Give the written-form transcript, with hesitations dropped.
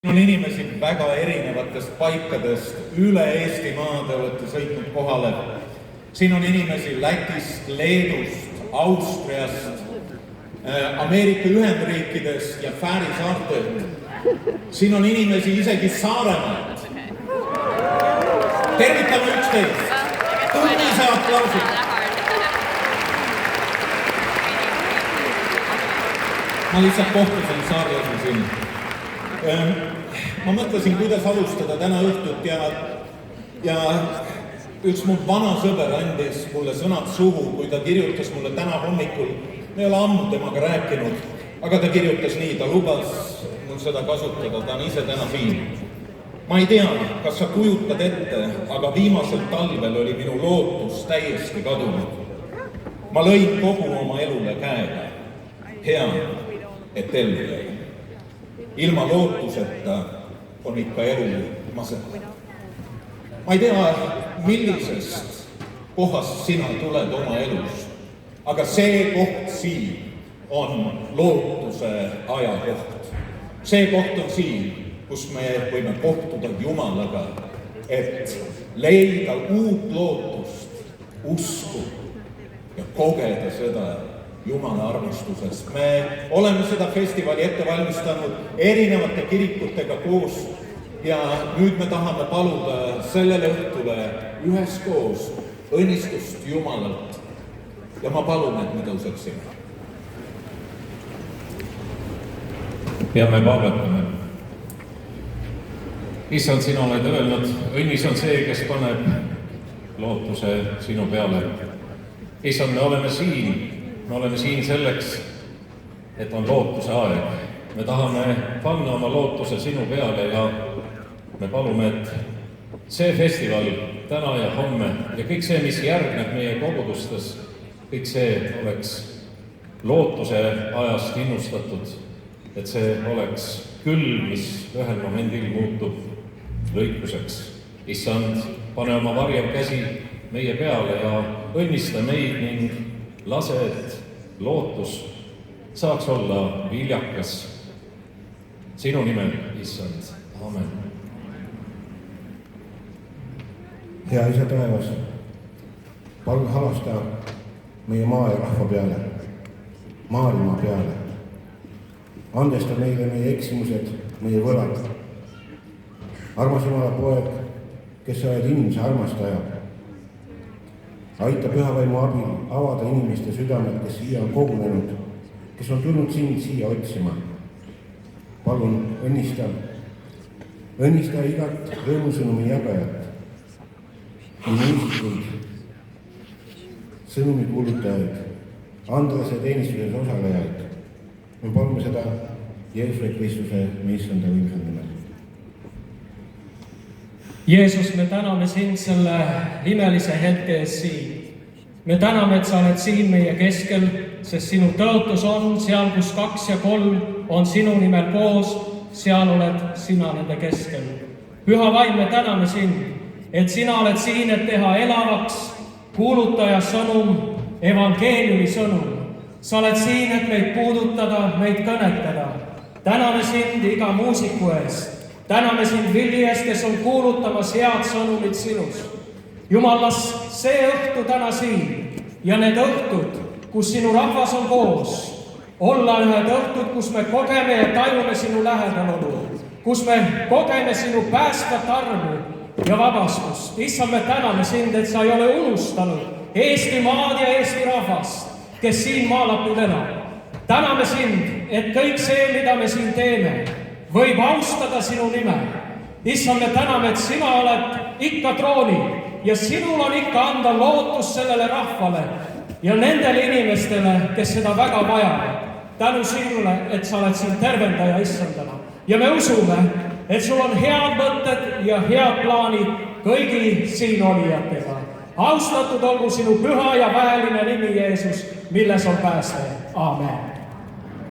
On inimesi väga erinevatest paikadest üle Eestimaa, te olete sõitnud kohale. Siin on inimesi Lätist, Leedust, Austriast, Ameerika Ühendriikidest ja Fääri saartelt. Siin on inimesi isegi Saaremaalt. Tervitame üksteist. Tunnise aplausid. Ma lihtsalt kohtusin saarlasi siin. Ma mõtlesin, kuidas alustada täna õhtut ja üks mu vana sõber andis mulle sõnad suhu, kui ta kirjutas mulle täna hommikul. Me ei ole ammu temaga rääkinud, aga ta kirjutas nii, ta lubas mul seda kasutada, ta on ise täna siin. Ma ei tea, kas sa kujutad ette, aga viimasel talvel oli minu lootus täiesti kadunud. Ma lõin kogu oma elule käega. Hea, et ellu jäi. Ilma lootuseta on ikka elu mased. Ma ei tea, millisest kohast sina tuled oma elus, aga see koht siin on lootuse ajakoht. See koht on siin, kus me võime kohtuda Jumalaga, et leida uut lootust, usku ja kogeda seda Jumala armastusest. Me oleme seda festivali ette valmistanud erinevate kirikutega koos ja nüüd me tahame paluda sellele õhtule üheskoos õnnistust Jumalalt. Ja ma palun, et me tõuseksime. Ja me palvetame. Issand, sina oled öelnud, õnnis on see, kes paneb lootuse sinu peale. Issand, me oleme siin. Me oleme siin selleks, et on lootuse aeg. Me tahame panna oma lootuse sinu peale ja me palume, et see festival täna ja homme ja kõik see, mis järgneb meie kogudustes, kõik see oleks lootuse ajast innustatud, et see oleks külm, mis ühel momendil muutub lõikuseks. Issand, pane oma varjev käsi meie peale ja õnnista meid ning lase, et lootus saaks olla viljakas. Sinu nimel, Issand. Amen. Hea Isa taevas, palun halasta meie maa ja rahva peale, maailma peale. Andesta meile meie eksimused, meie võlad. Armas Jumala poeg, kes sa oled inimese armastaja. Aita pühavaimu abil avada inimeste südamed, kes siia on kogunenud, kes on tulnud sind siia otsima. Palun õnnista igat rõõmusõnumi jagajat, mõistikuid, sõnumi kuulutajaid, Andrese teenistuses osalejaid. Me palume seda Jeesuse Kristuse meissanda võimsal nimel. Jeesus, me täname sind selle imelise hetke ees siin. Me täname, et sa oled siin meie keskel, sest sinu tõotus on seal, kus 2 ja 3 on sinu nimel koos, seal oled sina nende keskel. Püha vaim, me täname sind, et sina oled siin, et teha elavaks kuulutaja sõnum, evangeeliumi sõnum. Sa oled siin, et meid puudutada, meid kõnetada. Täname sind iga muusiku eest. Täname sind Villi eest, kes on kuulutamas head sõnumid sinus. Jumal, las see õhtu täna siin ja need õhtud, kus sinu rahvas on koos, olla ühed õhtud, kus me kogeme ja tajume sinu lähedalolu, kus me kogeme sinu päästvat armu ja vabastust. Issand, me täname sind, et sa ei ole unustanud Eestimaad ja Eesti rahvast, kes siin maalapil elab. Täname sind, et kõik see, mida me siin teeme, võib austada sinu nime. Issand, me täname, et sina oled ikka troonil ja sinul on ikka anda lootus sellele rahvale ja nendele inimestele, kes seda väga vajavad. Tänu sinule, et sa oled siin tervendaja Issandana. Ja me usume, et sul on head mõtted ja head plaanid kõigi siin olijatega. Austatud olgu sinu püha ja väeline nimi, Jeesus, milles on pääste. Amen.